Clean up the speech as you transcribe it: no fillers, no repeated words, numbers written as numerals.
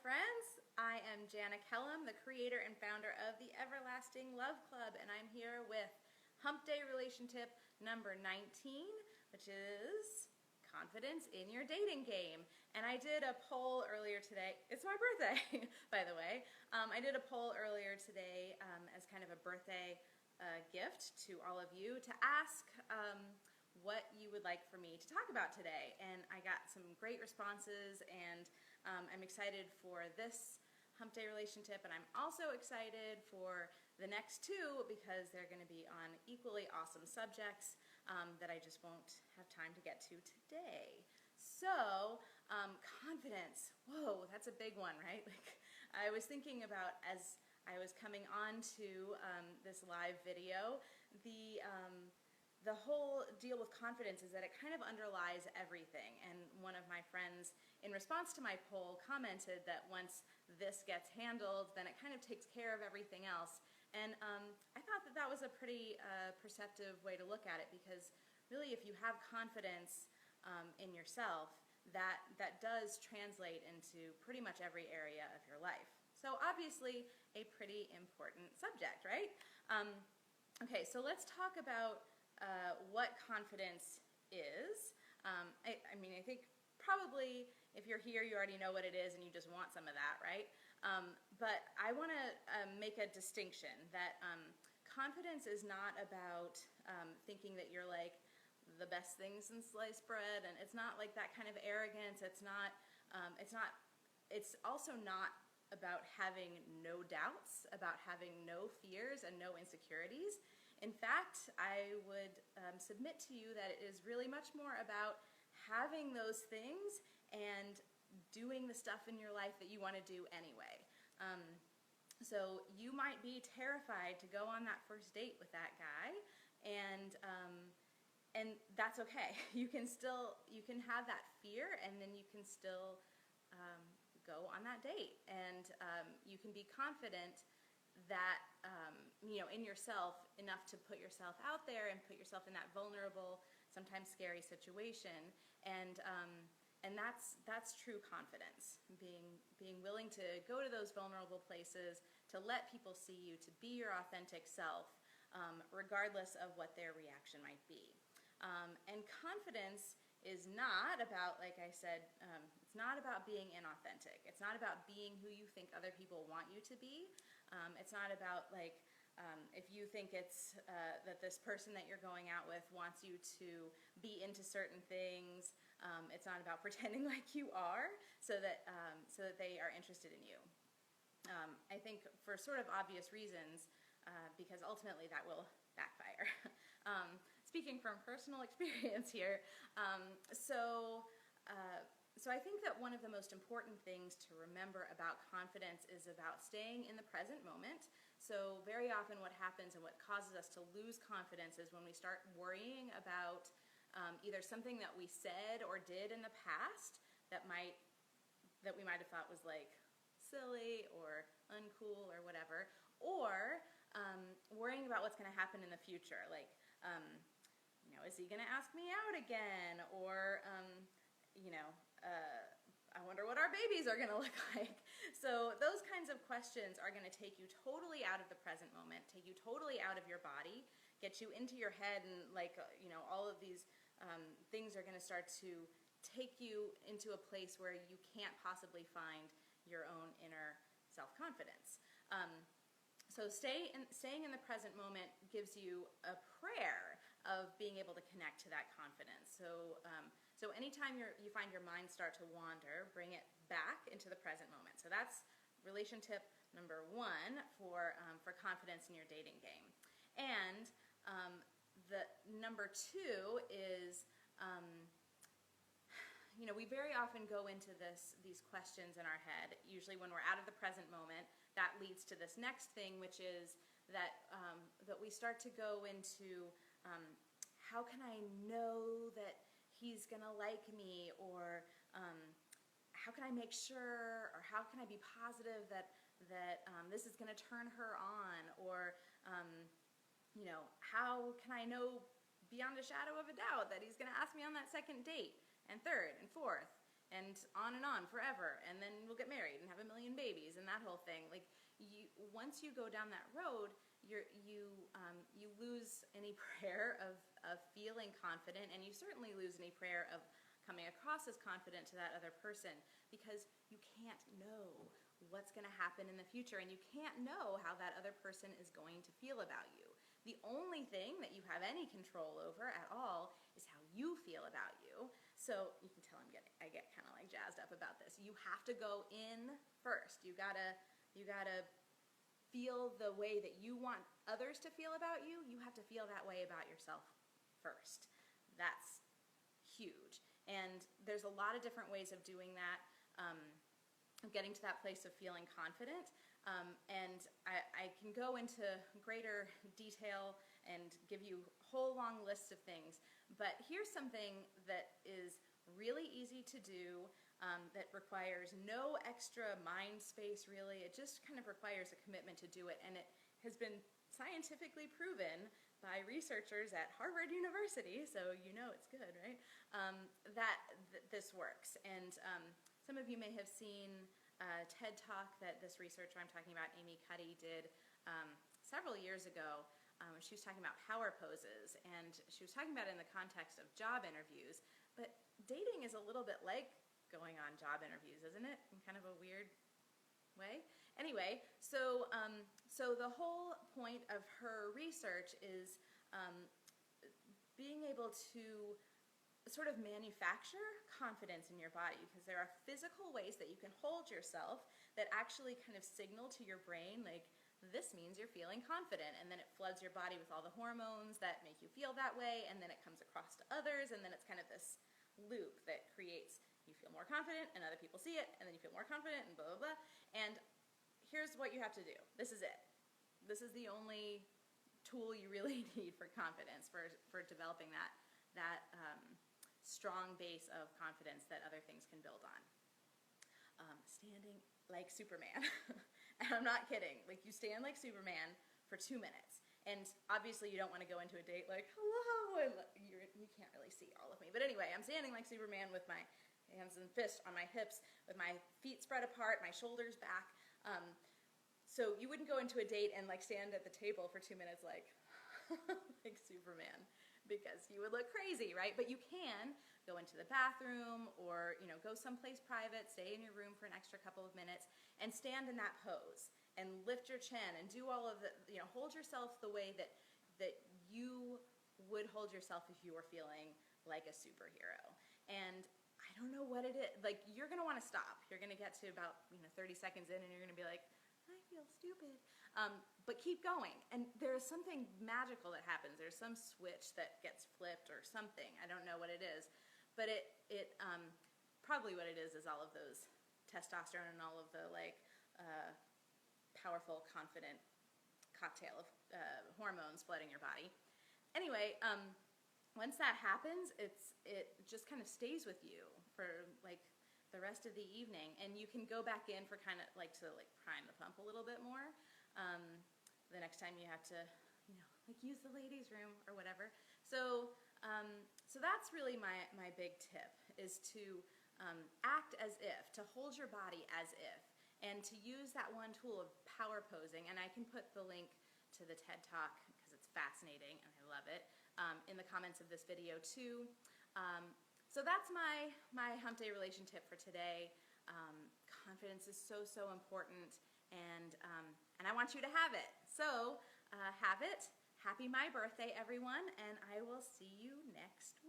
friends. I am Jana Kellum, the creator and founder of the Everlasting Love Club, and I'm here with Hump Day Relation Tip number 19, which is confidence in your dating game. And I did a poll earlier today. It's my birthday, by the way. I did a poll earlier today as kind of a birthday gift to all of you to ask what you would like for me to talk about today. And I got some great responses, and I'm excited for this Hump Day Relation Tip, and I'm also excited for the next two because they're going to be on equally awesome subjects that I just won't have time to get to today. So, confidence. Whoa, that's a big one, right? Like, I was thinking about as I was coming on to this live video, the whole deal with confidence is that it kind of underlies everything. And one of my friends, in response to my poll, commented that once this gets handled, then it kind of takes care of everything else. And I thought that that was a pretty perceptive way to look at it, because really if you have confidence in yourself, that does translate into pretty much every area of your life. So obviously a pretty important subject, right? Okay, so let's talk about what confidence is. I mean, I think probably if you're here, you already know what it is and you just want some of that, right? But I want to make a distinction that confidence is not about thinking that you're like the best thing since sliced bread, and it's not like that kind of arrogance. It's also not about having no doubts, about having no fears and no insecurities. In fact, I would submit to you that it is really much more about having those things and doing the stuff in your life that you want to do anyway. So you might be terrified to go on that first date with that guy, and that's okay. You can have that fear, and then you can still go on that date, and you can be confident that in yourself enough to put yourself out there and put yourself in that vulnerable, sometimes scary situation, and that's true confidence. Being willing to go to those vulnerable places, to let people see you, to be your authentic self, regardless of what their reaction might be. And confidence is not about, like I said, it's not about being inauthentic. It's not about being who you think other people want you to be. It's not about, like, if you think it's that this person that you're going out with wants you to be into certain things. It's not about pretending like you are so that they are interested in you. I think for sort of obvious reasons, because ultimately that will backfire. Speaking from personal experience here, so I think that one of the most important things to remember about confidence is about staying in the present moment. So very often what happens and what causes us to lose confidence is when we start worrying about either something that we said or did in the past that we might have thought was like silly or uncool or whatever, or worrying about what's going to happen in the future, like is he going to ask me out again, or I wonder what our babies are going to look like. So those kinds of questions are going to take you totally out of the present moment, take you totally out of your body, get you into your head, and all of these things are going to start to take you into a place where you can't possibly find your own inner self-confidence. So staying in the present moment gives you a prayer of being able to connect to that confidence. So anytime you find your mind start to wander, bring it back into the present moment. So that's relation tip number 1 for confidence in your dating game. And the number 2 is, we very often go into these questions in our head, usually when we're out of the present moment. That leads to this next thing, which is that we start to go into how can I know that he's going to like me, or how can I make sure, or how can I be positive that this is going to turn her on, or how can I know beyond a shadow of a doubt that he's going to ask me on that second date and third and fourth. and on forever, and then we'll get married and have a million babies and that whole thing. Like, once you go down that road, you lose any prayer of feeling confident, and you certainly lose any prayer of coming across as confident to that other person, because you can't know what's going to happen in the future, and you can't know how that other person is going to feel about you. The only thing that you have any control over at all is how you feel about you. So you can tell I get kind of like jazzed up about this. You have to go in first. You gotta feel the way that you want others to feel about you. You have to feel that way about yourself first. That's huge. And there's a lot of different ways of doing that, of getting to that place of feeling confident. And I can go into greater detail and give you a whole long list of things. But here's something that is really easy to do, that requires no extra mind space, really. It just kind of requires a commitment to do it. And it has been scientifically proven by researchers at Harvard University, so you know it's good, right? That this works. And some of you may have seen a TED Talk that this researcher I'm talking about, Amy Cuddy, did several years ago. She was talking about power poses, and she was talking about it in the context of job interviews. But dating is a little bit like going on job interviews, isn't it? In kind of a weird way. Anyway, so the whole point of her research is being able to sort of manufacture confidence in your body, because there are physical ways that you can hold yourself that actually kind of signal to your brain, like, this means you're feeling confident, and then it floods your body with all the hormones that make you feel that way, and then it comes across to others, and then it's kind of this loop that creates, you feel more confident, and other people see it, and then you feel more confident, and blah, blah, blah. And here's what you have to do. This is it. This is the only tool you really need for confidence, for developing that strong base of confidence that other things can build on. Standing like Superman. And I'm not kidding. Like, you stand like Superman for 2 minutes. And obviously you don't want to go into a date like, hello, and you can't really see all of me. But anyway, I'm standing like Superman with my hands and fists on my hips, with my feet spread apart, my shoulders back. So you wouldn't go into a date and like stand at the table for 2 minutes like, like Superman, because you would look crazy, right? But you can go into the bathroom, or go someplace private, stay in your room for an extra couple of minutes, and stand in that pose, and lift your chin, and do all of the, hold yourself the way that you would hold yourself if you were feeling like a superhero. And I don't know what it is. Like, you're gonna want to stop. You're gonna get to about 30 seconds in, and you're gonna be like, I feel stupid. But keep going. And there's something magical that happens. There's some switch that gets flipped or something. I don't know what it is. But it probably what it is all of those testosterone and all of the powerful, confident cocktail of hormones flooding your body. Anyway, once that happens, it just kind of stays with you for like the rest of the evening, and you can go back in for kind of like to prime the pump a little bit more. The next time you have to, use the ladies' room or whatever. So that's really my big tip, is to act as if, to hold your body as if, and to use that one tool of power posing. And I can put the link to the TED Talk, because it's fascinating and I love it, in the comments of this video too. So that's my hump day relation tip for today. Confidence is so important, and I want you to have it. So have it. Happy my birthday, everyone, and I will see you next